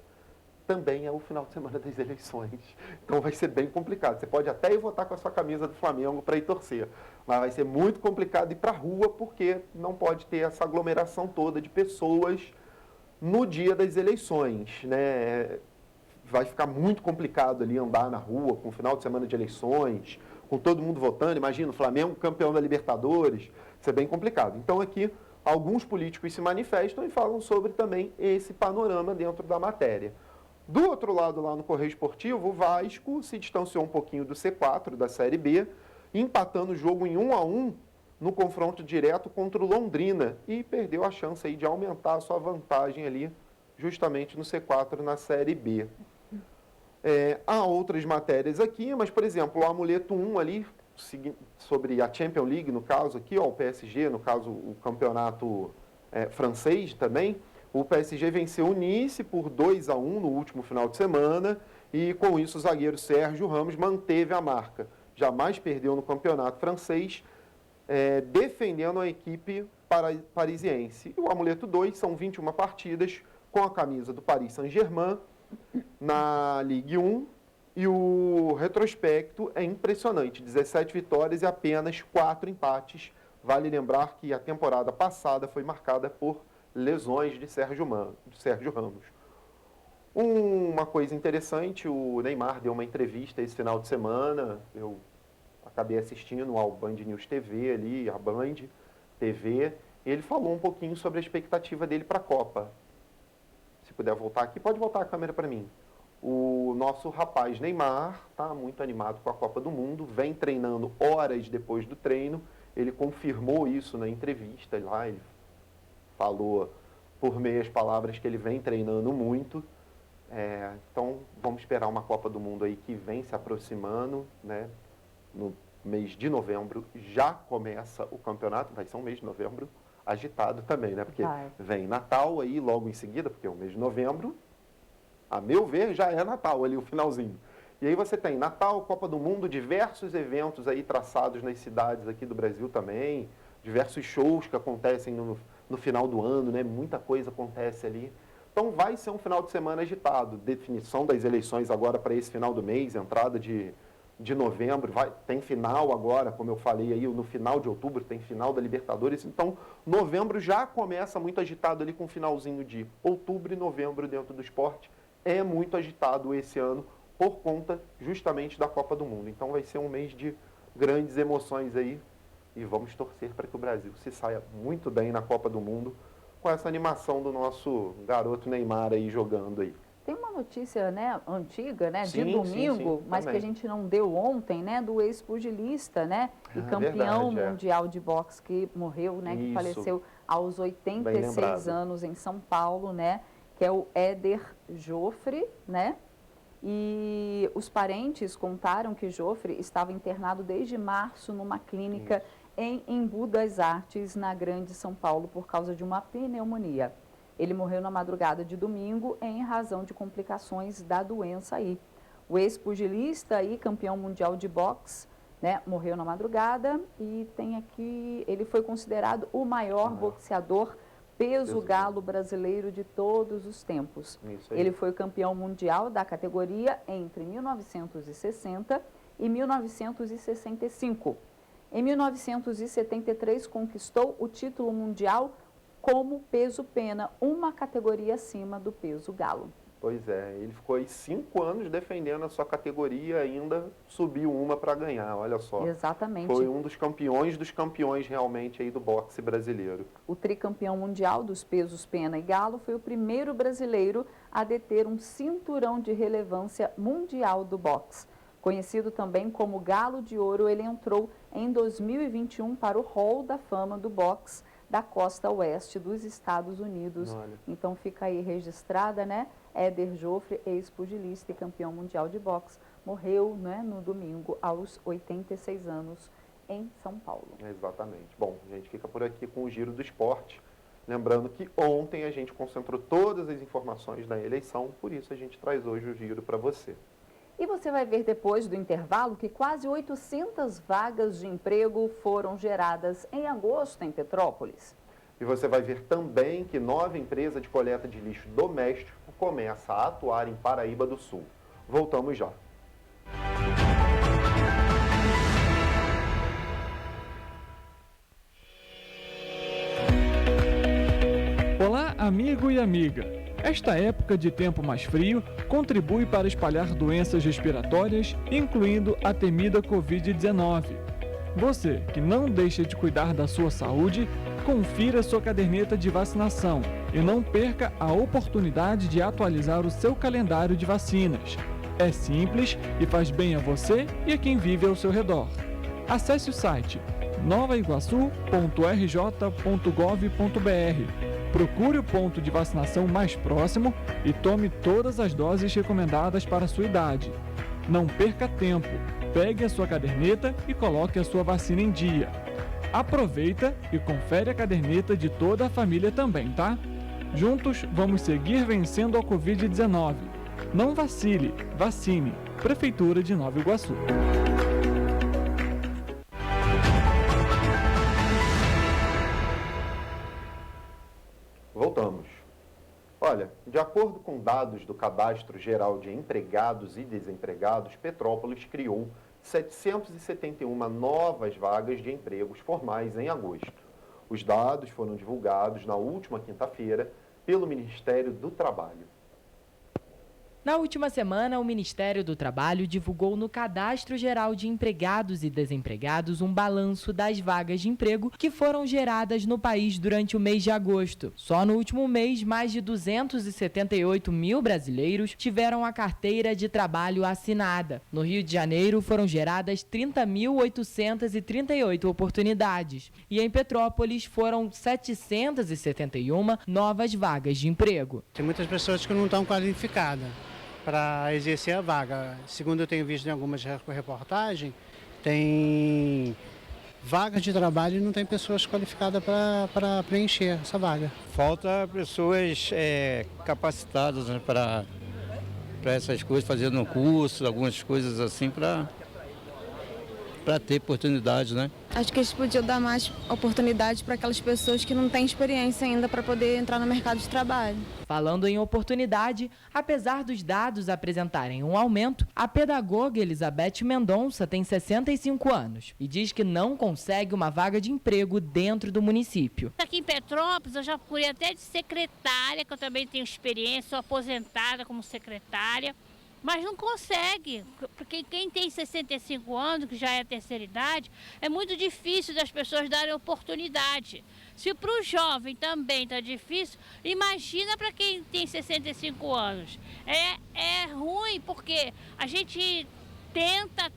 também é o final de semana das eleições. Então vai ser bem complicado. Você pode até ir votar com a sua camisa do Flamengo para ir torcer, mas vai ser muito complicado ir para a rua, porque não pode ter essa aglomeração toda de pessoas no dia das eleições, né? Vai ficar muito complicado ali andar na rua com o final de semana de eleições, com todo mundo votando. Imagina, o Flamengo campeão da Libertadores, isso é bem complicado. Então aqui, alguns políticos se manifestam e falam sobre também esse panorama dentro da matéria. Do outro lado, lá no Correio Esportivo, o Vasco se distanciou um pouquinho do C4, da Série B, empatando o jogo em 1-1 no confronto direto contra o Londrina e perdeu a chance aí de aumentar a sua vantagem ali, justamente no C4 na Série B. Há outras matérias aqui, mas, por exemplo, o amuleto 1 ali, sobre a Champions League, no caso aqui, o PSG, no caso o campeonato francês também, o PSG venceu o Nice por 2-1 no último final de semana e, com isso, o zagueiro Sérgio Ramos manteve a marca. Jamais perdeu no campeonato francês, defendendo a equipe parisiense. E o amuleto 2 são 21 partidas com a camisa do Paris Saint-Germain na Ligue 1 e o retrospecto é impressionante, 17 vitórias e apenas 4 empates. Vale lembrar que a temporada passada foi marcada por lesões de Sérgio Ramos. Uma coisa interessante, o Neymar deu uma entrevista esse final de semana, eu acabei assistindo ao Band News TV ali, a Band TV, ele falou um pouquinho sobre a expectativa dele para a Copa. Se puder voltar aqui, pode voltar a câmera para mim. O nosso rapaz Neymar está muito animado com a Copa do Mundo, vem treinando horas depois do treino, ele confirmou isso na entrevista lá, ele falou por meias palavras que ele vem treinando muito. Então, vamos esperar uma Copa do Mundo aí que vem se aproximando, né? No mês de novembro já começa o campeonato, vai ser um mês de novembro agitado também, né? Porque vem Natal aí logo em seguida, porque o mês de novembro, a meu ver, já é Natal ali, o finalzinho. E aí você tem Natal, Copa do Mundo, diversos eventos aí traçados nas cidades aqui do Brasil também, diversos shows que acontecem no final do ano, né? Muita coisa acontece ali. Então vai ser um final de semana agitado. Definição das eleições agora para esse final do mês, entrada de novembro, tem final agora, como eu falei aí, no final de outubro tem final da Libertadores. Então, novembro já começa muito agitado ali com o finalzinho de outubro e novembro dentro do esporte. É muito agitado esse ano por conta justamente da Copa do Mundo. Então vai ser um mês de grandes emoções aí e vamos torcer para que o Brasil se saia muito bem na Copa do Mundo com essa animação do nosso garoto Neymar aí jogando aí. Tem uma notícia, né, antiga, né, sim, de domingo, sim, mas também. que a gente não deu ontem, né, do ex-pugilista, né, e campeão verdade, mundial de boxe que morreu, né, que Isso. faleceu aos Bem 86 lembrado. anos em São Paulo, né, que é o Éder Joffre, né, e os parentes contaram que Joffre estava internado desde março numa clínica em Embu das Artes, na Grande São Paulo, por causa de uma pneumonia. Ele morreu na madrugada de domingo em razão de complicações da doença aí. O ex-pugilista e campeão mundial de boxe, né, morreu na madrugada e tem aqui, ele foi considerado o maior boxeador peso galo brasileiro de todos os tempos. Isso aí. Ele foi campeão mundial da categoria entre 1960 e 1965. Em 1973, conquistou o título mundial como peso pena, uma categoria acima do peso galo. Pois é, ele ficou aí 5 anos defendendo a sua categoria e ainda subiu uma para ganhar, olha só. Exatamente. Foi um dos campeões realmente aí do boxe brasileiro. O tricampeão mundial dos pesos pena e galo foi o primeiro brasileiro a deter um cinturão de relevância mundial do boxe. Conhecido também como Galo de Ouro, ele entrou em 2021 para o Hall da Fama do boxe da costa oeste dos Estados Unidos. Olha. Então fica aí registrada, né? Éder Joffre, ex-pugilista e campeão mundial de boxe, morreu, né, no domingo aos 86 anos em São Paulo. Exatamente. Bom, a gente fica por aqui com o Giro do Esporte. Lembrando que ontem a gente concentrou todas as informações da eleição, por isso a gente traz hoje o Giro para você. E você vai ver depois do intervalo que quase 800 vagas de emprego foram geradas em agosto em Petrópolis. E você vai ver também que nova empresa de coleta de lixo doméstico começa a atuar em Paraíba do Sul. Voltamos já. Olá, amigo e amiga. Esta época de tempo mais frio contribui para espalhar doenças respiratórias, incluindo a temida Covid-19. Você que não deixa de cuidar da sua saúde, confira sua caderneta de vacinação e não perca a oportunidade de atualizar o seu calendário de vacinas. É simples e faz bem a você e a quem vive ao seu redor. Acesse o site novaiguaçu.rj.gov.br. Procure o ponto de vacinação mais próximo e tome todas as doses recomendadas para a sua idade. Não perca tempo, pegue a sua caderneta e coloque a sua vacina em dia. Aproveita e confere a caderneta de toda a família também, tá? Juntos vamos seguir vencendo a Covid-19. Não vacile, vacine. Prefeitura de Nova Iguaçu. Voltamos. Olha, de acordo com dados do Cadastro Geral de Empregados e Desempregados, Petrópolis criou 771 novas vagas de empregos formais em agosto. Os dados foram divulgados na última quinta-feira pelo Ministério do Trabalho. Na última semana, o Ministério do Trabalho divulgou no Cadastro Geral de Empregados e Desempregados um balanço das vagas de emprego que foram geradas no país durante o mês de agosto. Só no último mês, mais de 278 mil brasileiros tiveram a carteira de trabalho assinada. No Rio de Janeiro, foram geradas 30.838 oportunidades. E em Petrópolis, foram 771 novas vagas de emprego. Tem muitas pessoas que não estão qualificadas para exercer a vaga. Segundo eu tenho visto em algumas reportagens, tem vagas de trabalho e não tem pessoas qualificadas para preencher essa vaga. Falta pessoas capacitadas, né, para essas coisas, fazendo curso, algumas coisas assim, para ter oportunidade, né? Acho que eles podiam dar mais oportunidade para aquelas pessoas que não têm experiência ainda para poder entrar no mercado de trabalho. Falando em oportunidade, apesar dos dados apresentarem um aumento, a pedagoga Elizabeth Mendonça tem 65 anos e diz que não consegue uma vaga de emprego dentro do município. Aqui em Petrópolis eu já procurei até de secretária, que eu também tenho experiência, sou aposentada como secretária. Mas não consegue, porque quem tem 65 anos, que já é a terceira idade, é muito difícil das pessoas darem oportunidade. Se para o jovem também está difícil, imagina para quem tem 65 anos. É ruim, porque a gente tenta,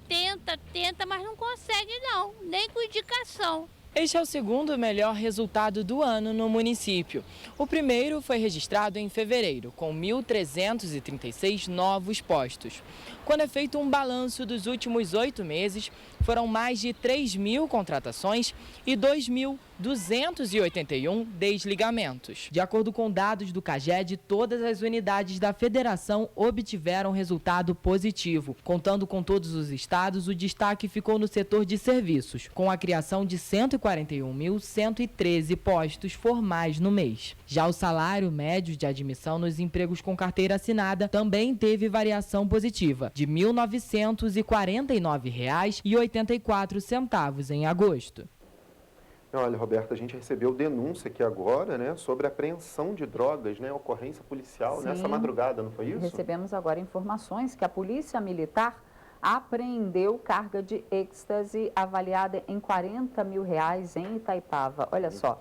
mas não consegue não, nem com indicação. Este é o segundo melhor resultado do ano no município. O primeiro foi registrado em fevereiro, com 1.336 novos postos. Quando é feito um balanço dos últimos 8 meses, foram mais de 3.000 contratações e 2.000 281 desligamentos. De acordo com dados do CAGED, todas as unidades da federação obtiveram resultado positivo. Contando com todos os estados, o destaque ficou no setor de serviços, com a criação de 141.113 postos formais no mês. Já o salário médio de admissão nos empregos com carteira assinada também teve variação positiva, de R$ 1.949,84 em agosto. Olha, Roberta, a gente recebeu denúncia aqui agora, né, sobre apreensão de drogas, né, ocorrência policial. Sim, nessa madrugada, não foi isso? Recebemos agora informações que a Polícia Militar apreendeu carga de êxtase avaliada em R$40 mil em Itaipava. Olha só.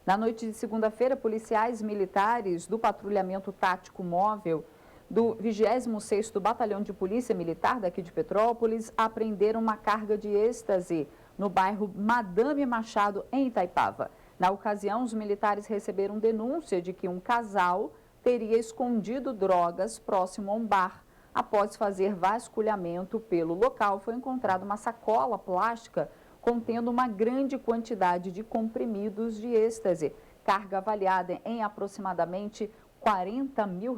Na noite de segunda-feira, policiais militares do Patrulhamento Tático Móvel do 26º Batalhão de Polícia Militar daqui de Petrópolis apreenderam uma carga de êxtase no bairro Madame Machado, em Itaipava. Na ocasião, os militares receberam denúncia de que um casal teria escondido drogas próximo a um bar. Após fazer vasculhamento pelo local, foi encontrada uma sacola plástica contendo uma grande quantidade de comprimidos de êxtase, carga avaliada em aproximadamente R$40 mil.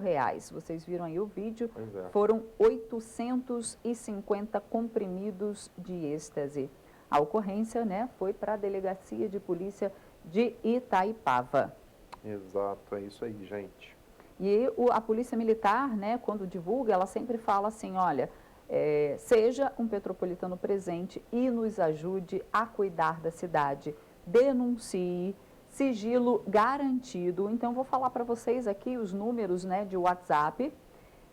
Vocês viram aí o vídeo, foram 850 comprimidos de êxtase. A ocorrência, né, foi para a Delegacia de Polícia de Itaipava. Exato, é isso aí, gente. E a Polícia Militar, né, quando divulga, ela sempre fala assim, olha, seja um petropolitano presente e nos ajude a cuidar da cidade. Denuncie, sigilo garantido. Então, vou falar para vocês aqui os números, né, de WhatsApp.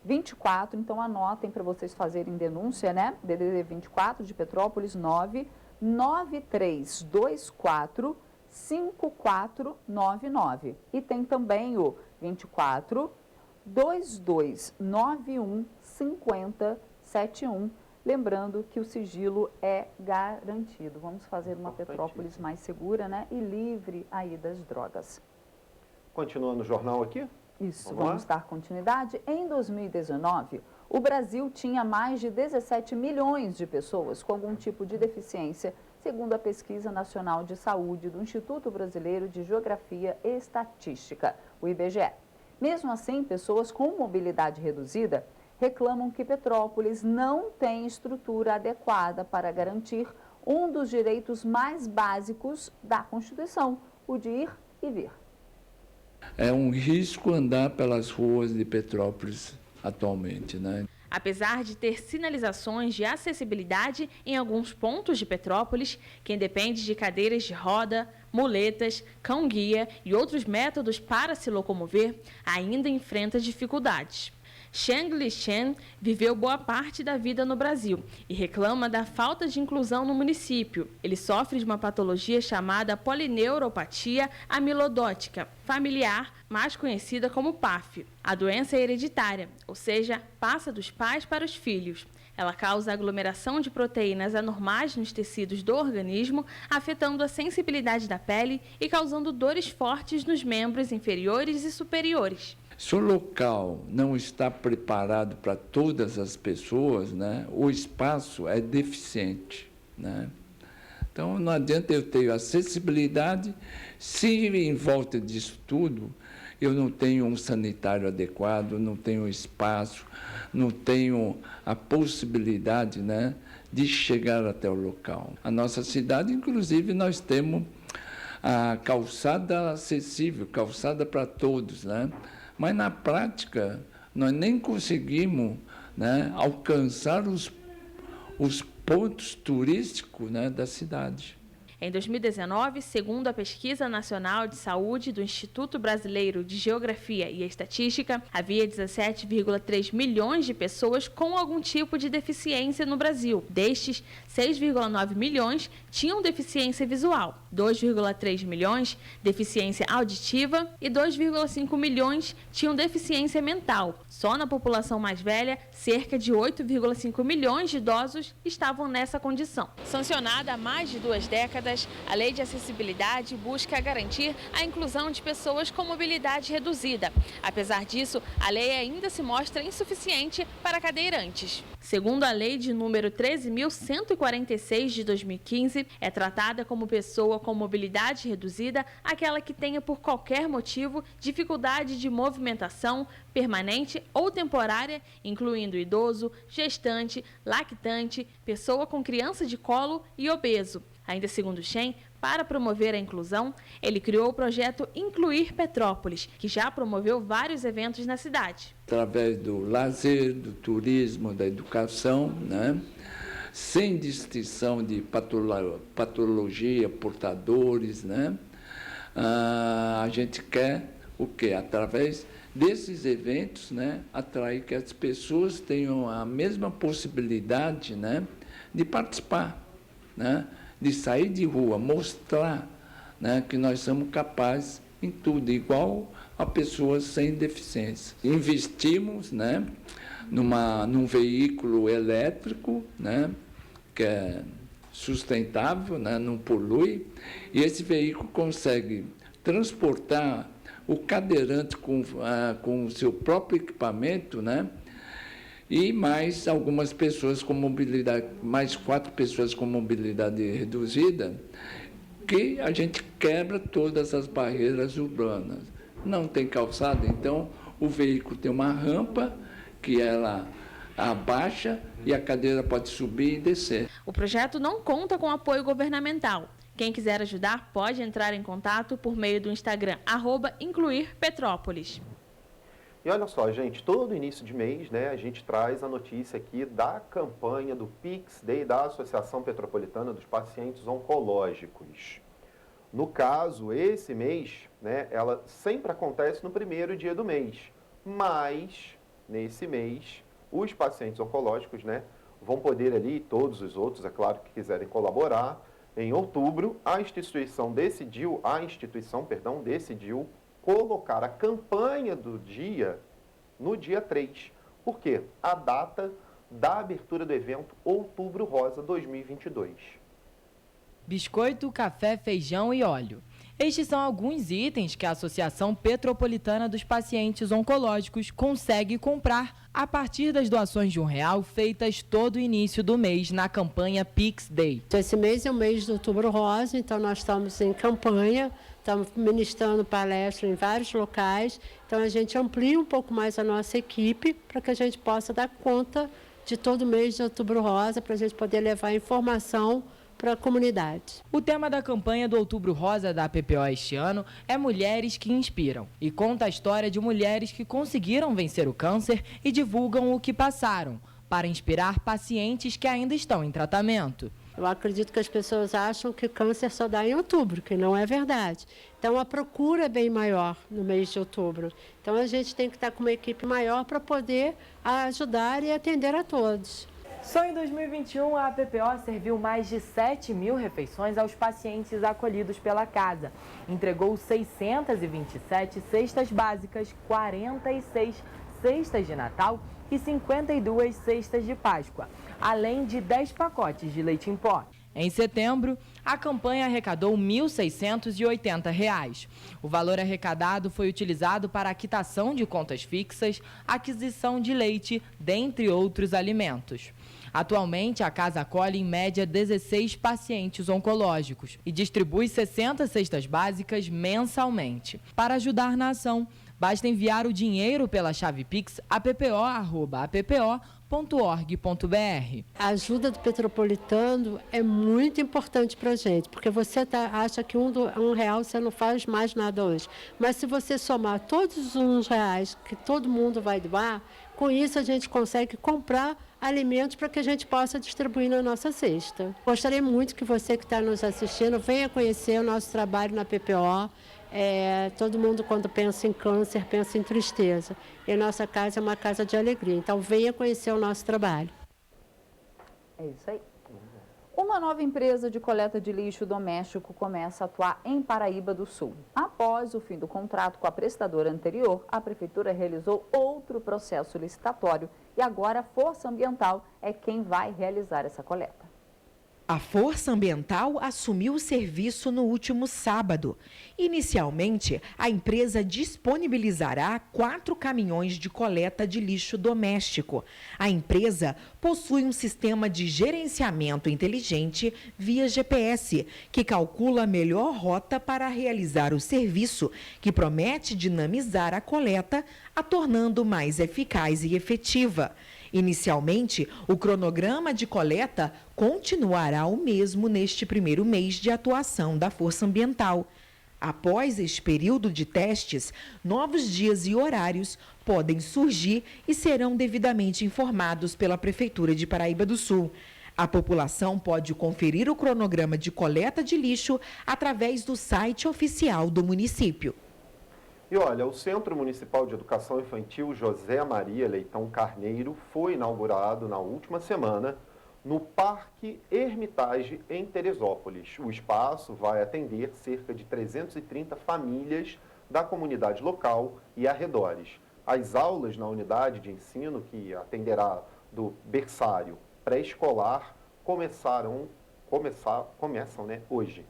24, então anotem para vocês fazerem denúncia, né? DDD 24 de Petrópolis, 99324 5499. E tem também o 24 2291 5071. Lembrando que o sigilo é garantido. Vamos fazer uma Petrópolis mais segura, né? E livre aí das drogas. Continuando o jornal aqui? Isso, vamos dar continuidade. Em 2019, o Brasil tinha mais de 17 milhões de pessoas com algum tipo de deficiência, segundo a Pesquisa Nacional de Saúde do Instituto Brasileiro de Geografia e Estatística, o IBGE. Mesmo assim, pessoas com mobilidade reduzida reclamam que Petrópolis não tem estrutura adequada para garantir um dos direitos mais básicos da Constituição, o de ir e vir. É um risco andar pelas ruas de Petrópolis atualmente, né? Apesar de ter sinalizações de acessibilidade em alguns pontos de Petrópolis, quem depende de cadeiras de roda, muletas, cão-guia e outros métodos para se locomover, ainda enfrenta dificuldades. Cheng Li-Chen viveu boa parte da vida no Brasil e reclama da falta de inclusão no município. Ele sofre de uma patologia chamada polineuropatia amilodótica familiar, mais conhecida como PAF. A doença é hereditária, ou seja, passa dos pais para os filhos. Ela causa aglomeração de proteínas anormais nos tecidos do organismo, afetando a sensibilidade da pele e causando dores fortes nos membros inferiores e superiores. Se o local não está preparado para todas as pessoas, né, o espaço é deficiente, né? Então, não adianta eu ter acessibilidade se em volta disso tudo eu não tenho um sanitário adequado, não tenho espaço, não tenho a possibilidade, né, de chegar até o local. A nossa cidade, inclusive, nós temos a calçada acessível, calçada para todos, né? Mas, na prática, nós nem conseguimos, né, alcançar os pontos turísticos, né, da cidade. Em 2019, segundo a Pesquisa Nacional de Saúde do Instituto Brasileiro de Geografia e Estatística, havia 17,3 milhões de pessoas com algum tipo de deficiência no Brasil. Destes, 6,9 milhões tinham deficiência visual, 2,3 milhões deficiência auditiva e 2,5 milhões tinham deficiência mental. Só na população mais velha, cerca de 8,5 milhões de idosos estavam nessa condição. Sancionada há mais de 2 décadas, décadas, a Lei de Acessibilidade busca garantir a inclusão de pessoas com mobilidade reduzida. Apesar disso, a lei ainda se mostra insuficiente para cadeirantes. Segundo a lei de número 13.146 de 2015, é tratada como pessoa com mobilidade reduzida aquela que tenha por qualquer motivo dificuldade de movimentação permanente ou temporária, incluindo idoso, gestante, lactante, pessoa com criança de colo e obeso. Ainda segundo o Shen, para promover a inclusão, ele criou o projeto Incluir Petrópolis, que já promoveu vários eventos na cidade. Através do lazer, do turismo, da educação, né? Sem distinção de patologia, portadores, né? A gente quer o quê? Através desses eventos, né? Atrair que as pessoas tenham a mesma possibilidade, né? De participar, né? De sair de rua, mostrar, né, que nós somos capazes em tudo, igual a pessoas sem deficiência. Investimos, né, num veículo elétrico, né, que é sustentável, né, não polui, e esse veículo consegue transportar o cadeirante com o seu próprio equipamento, né, e mais algumas pessoas com mobilidade, mais 4 pessoas com mobilidade reduzida, que a gente quebra todas as barreiras urbanas. Não tem calçada, então o veículo tem uma rampa que ela abaixa e a cadeira pode subir e descer. O projeto não conta com apoio governamental. Quem quiser ajudar pode entrar em contato por meio do Instagram @incluirpetrópolis. E olha só, gente, todo início de mês, né, a gente traz a notícia aqui da campanha do Pix Day da Associação Petropolitana dos Pacientes Oncológicos. No caso, esse mês, né, ela sempre acontece no primeiro dia do mês, mas nesse mês, os pacientes oncológicos, né, vão poder ali, todos os outros, é claro, que quiserem colaborar. Em outubro, a instituição decidiu colocar a campanha do dia no dia 3. Por quê? A data da abertura do evento Outubro Rosa 2022. Biscoito, café, feijão e óleo. Estes são alguns itens que a Associação Petropolitana dos Pacientes Oncológicos consegue comprar a partir das doações de R$1 feitas todo o início do mês na campanha Pix Day. Esse mês é o mês do Outubro Rosa, então nós estamos em campanha, estamos ministrando palestra em vários locais, então a gente amplia um pouco mais a nossa equipe para que a gente possa dar conta de todo o mês de Outubro Rosa, para a gente poder levar informação para a comunidade. O tema da campanha do Outubro Rosa da PPO este ano é Mulheres que Inspiram e conta a história de mulheres que conseguiram vencer o câncer e divulgam o que passaram, para inspirar pacientes que ainda estão em tratamento. Eu acredito que as pessoas acham que câncer só dá em outubro, que não é verdade. Então a procura é bem maior no mês de outubro. Então a gente tem que estar com uma equipe maior para poder ajudar e atender a todos. Só em 2021, a PPO serviu mais de 7.000 refeições aos pacientes acolhidos pela casa. Entregou 627 cestas básicas, 46 cestas de Natal e 52 cestas de Páscoa, além de 10 pacotes de leite em pó. Em setembro, a campanha arrecadou R$ 1.680. O valor arrecadado foi utilizado para a quitação de contas fixas, aquisição de leite, dentre outros alimentos. Atualmente, a casa acolhe em média 16 pacientes oncológicos e distribui 60 cestas básicas mensalmente. Para ajudar na ação, basta enviar o dinheiro pela chave Pix a ppo@appo.org.br. A ajuda do Petropolitano é muito importante para a gente, porque você acha que R$1 você não faz mais nada hoje. Mas se você somar todos os R$1 que todo mundo vai doar, com isso a gente consegue comprar alimentos para que a gente possa distribuir na nossa cesta. Gostaria muito que você que está nos assistindo venha conhecer o nosso trabalho na PPO. Todo mundo, quando pensa em câncer, pensa em tristeza. E a nossa casa é uma casa de alegria. Então, venha conhecer o nosso trabalho. É isso aí. Uma nova empresa de coleta de lixo doméstico começa a atuar em Paraíba do Sul. Após o fim do contrato com a prestadora anterior, a Prefeitura realizou outro processo licitatório e agora a Força Ambiental é quem vai realizar essa coleta. A Força Ambiental assumiu o serviço no último sábado. Inicialmente, a empresa disponibilizará 4 caminhões de coleta de lixo doméstico. A empresa possui um sistema de gerenciamento inteligente via GPS, que calcula a melhor rota para realizar o serviço, que promete dinamizar a coleta, a tornando mais eficaz e efetiva. Inicialmente, o cronograma de coleta continuará o mesmo neste primeiro mês de atuação da Força Ambiental. Após este período de testes, novos dias e horários podem surgir e serão devidamente informados pela Prefeitura de Paraíba do Sul. A população pode conferir o cronograma de coleta de lixo através do site oficial do município. E olha, o Centro Municipal de Educação Infantil José Maria Leitão Carneiro foi inaugurado na última semana no Parque Hermitage, em Teresópolis. O espaço vai atender cerca de 330 famílias da comunidade local e arredores. As aulas na unidade de ensino, que atenderá do berçário pré-escolar, começam hoje.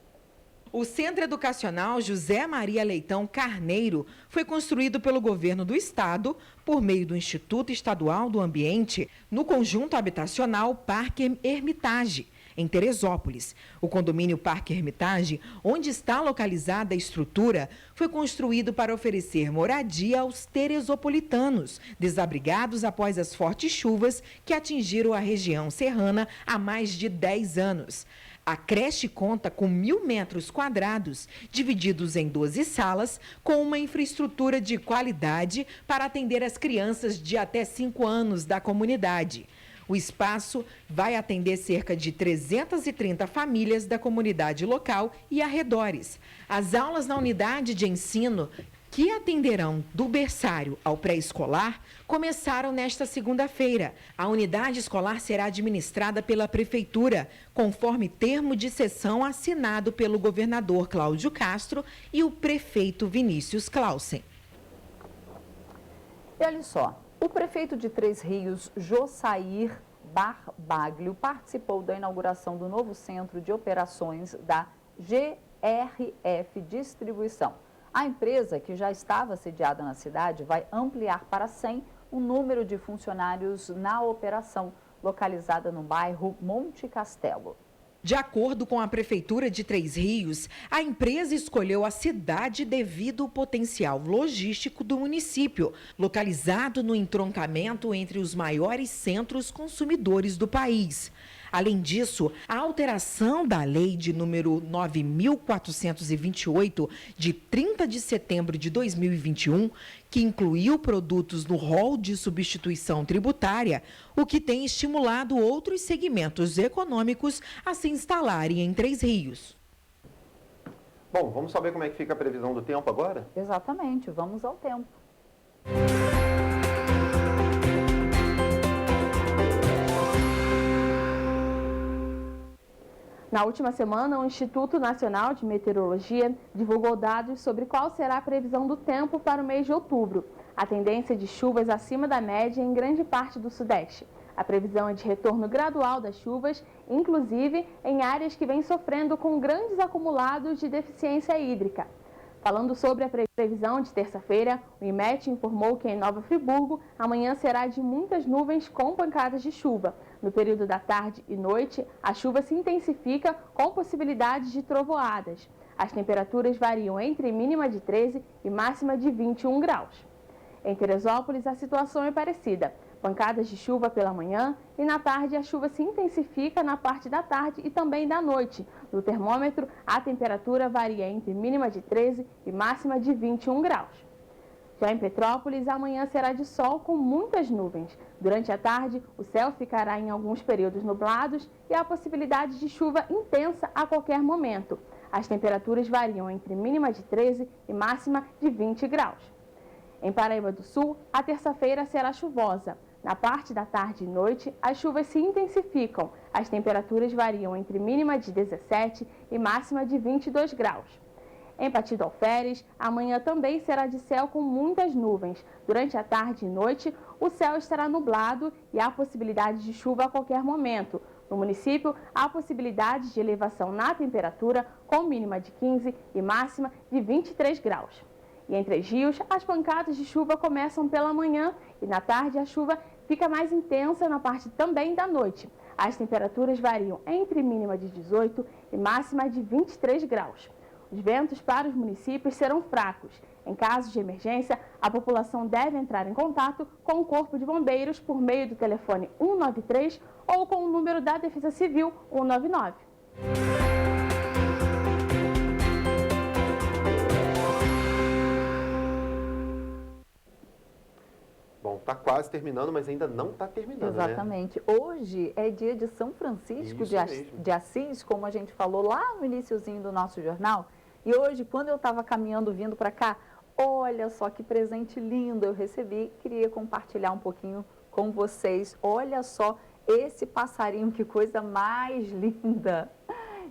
O Centro Educacional José Maria Leitão Carneiro foi construído pelo governo do estado por meio do Instituto Estadual do Ambiente no conjunto habitacional Parque Hermitage, em Teresópolis. O condomínio Parque Hermitage, onde está localizada a estrutura, foi construído para oferecer moradia aos teresopolitanos, desabrigados após as fortes chuvas que atingiram a região serrana há mais de 10 anos. A creche conta com 1.000 metros quadrados, divididos em 12 salas, com uma infraestrutura de qualidade para atender as crianças de até 5 anos da comunidade. O espaço vai atender cerca de 330 famílias da comunidade local e arredores. As aulas na unidade de ensino, que atenderão do berçário ao pré-escolar, começaram nesta segunda-feira. A unidade escolar será administrada pela Prefeitura, conforme termo de cessão assinado pelo governador Cláudio Castro e o prefeito Vinícius Clausen. E olha só, o prefeito de Três Rios, Jossair Barbaglio, participou da inauguração do novo centro de operações da GRF Distribuição. A empresa, que já estava sediada na cidade, vai ampliar para 100 o número de funcionários na operação, localizada no bairro Monte Castelo. De acordo com a Prefeitura de Três Rios, a empresa escolheu a cidade devido ao potencial logístico do município, localizado no entroncamento entre os maiores centros consumidores do país. Além disso, a alteração da lei de número 9.428, de 30 de setembro de 2021, que incluiu produtos no rol de substituição tributária, o que tem estimulado outros segmentos econômicos a se instalarem em Três Rios. Bom, vamos saber como é que fica a previsão do tempo agora? Exatamente, vamos ao tempo. Na última semana, o Instituto Nacional de Meteorologia divulgou dados sobre qual será a previsão do tempo para o mês de outubro. A tendência de chuvas acima da média em grande parte do Sudeste. A previsão é de retorno gradual das chuvas, inclusive em áreas que vêm sofrendo com grandes acumulados de deficiência hídrica. Falando sobre a previsão de terça-feira, o IMET informou que em Nova Friburgo, amanhã será de muitas nuvens com pancadas de chuva. No período da tarde e noite, a chuva se intensifica com possibilidades de trovoadas. As temperaturas variam entre mínima de 13 e máxima de 21 graus. Em Teresópolis, a situação é parecida. Pancadas de chuva pela manhã e na tarde a chuva se intensifica na parte da tarde e também da noite. No termômetro, a temperatura varia entre mínima de 13 e máxima de 21 graus. Já em Petrópolis, amanhã será de sol com muitas nuvens. Durante a tarde, o céu ficará em alguns períodos nublados e há possibilidade de chuva intensa a qualquer momento. As temperaturas variam entre mínima de 13 e máxima de 20 graus. Em Paraíba do Sul, a terça-feira será chuvosa. Na parte da tarde e noite, as chuvas se intensificam. As temperaturas variam entre mínima de 17 e máxima de 22 graus. Em Partido Alferes, amanhã também será de céu com muitas nuvens. Durante a tarde e noite, o céu estará nublado e há possibilidade de chuva a qualquer momento. No município, há possibilidade de elevação na temperatura, com mínima de 15 e máxima de 23 graus. E em Três Rios, as pancadas de chuva começam pela manhã e na tarde a chuva fica mais intensa na parte também da noite. As temperaturas variam entre mínima de 18 e máxima de 23 graus. Os ventos para os municípios serão fracos. Em caso de emergência, a população deve entrar em contato com o Corpo de Bombeiros por meio do telefone 193 ou com o número da Defesa Civil 199. Bom, está quase terminando, mas ainda não está terminando, Exatamente. né? Hoje é dia de São Francisco de Assis, como a gente falou lá no iniciozinho do nosso jornal. E hoje, quando eu estava caminhando, vindo para cá, olha só que presente lindo eu recebi. Queria compartilhar um pouquinho com vocês. Olha só esse passarinho, que coisa mais linda.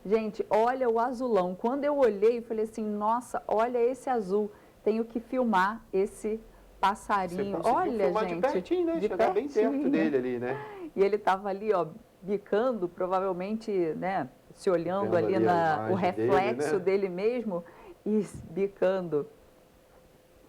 Gente, olha o azulão. Quando eu olhei, eu falei assim, nossa, olha esse azul. Tenho que filmar esse passarinho. Olha, filmar gente, de pertinho, né? Chegar bem perto dele ali, né? E ele estava ali, ó, bicando, provavelmente, né, se olhando ali o reflexo dele mesmo e bicando.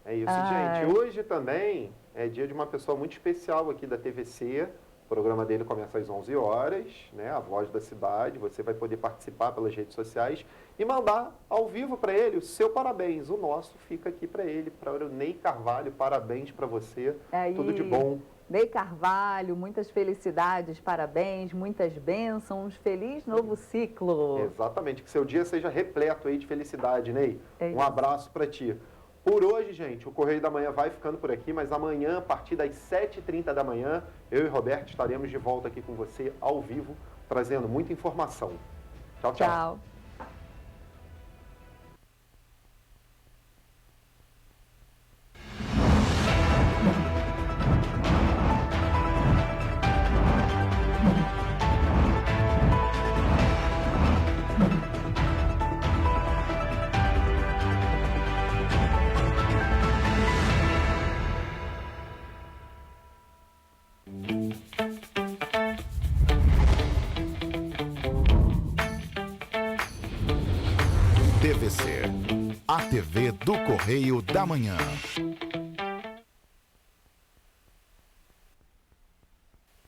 É isso, gente. Hoje também é dia de uma pessoa muito especial aqui da TVC. O programa dele começa às 11 horas, né? A Voz da Cidade. Você vai poder participar pelas redes sociais e mandar ao vivo para ele o seu parabéns. O nosso fica aqui para ele, para o Ney Carvalho. Parabéns para você. Tudo de bom. Ney Carvalho, muitas felicidades, parabéns, muitas bênçãos, feliz novo ciclo. Exatamente, que seu dia seja repleto aí de felicidade, Ney. Um abraço para ti. Por hoje, gente, o Correio da Manhã vai ficando por aqui, mas amanhã, a partir das 7h30 da manhã, eu e Roberto estaremos de volta aqui com você, ao vivo, trazendo muita informação. Tchau, tchau. Tchau. TVC, a TV do Correio da Manhã.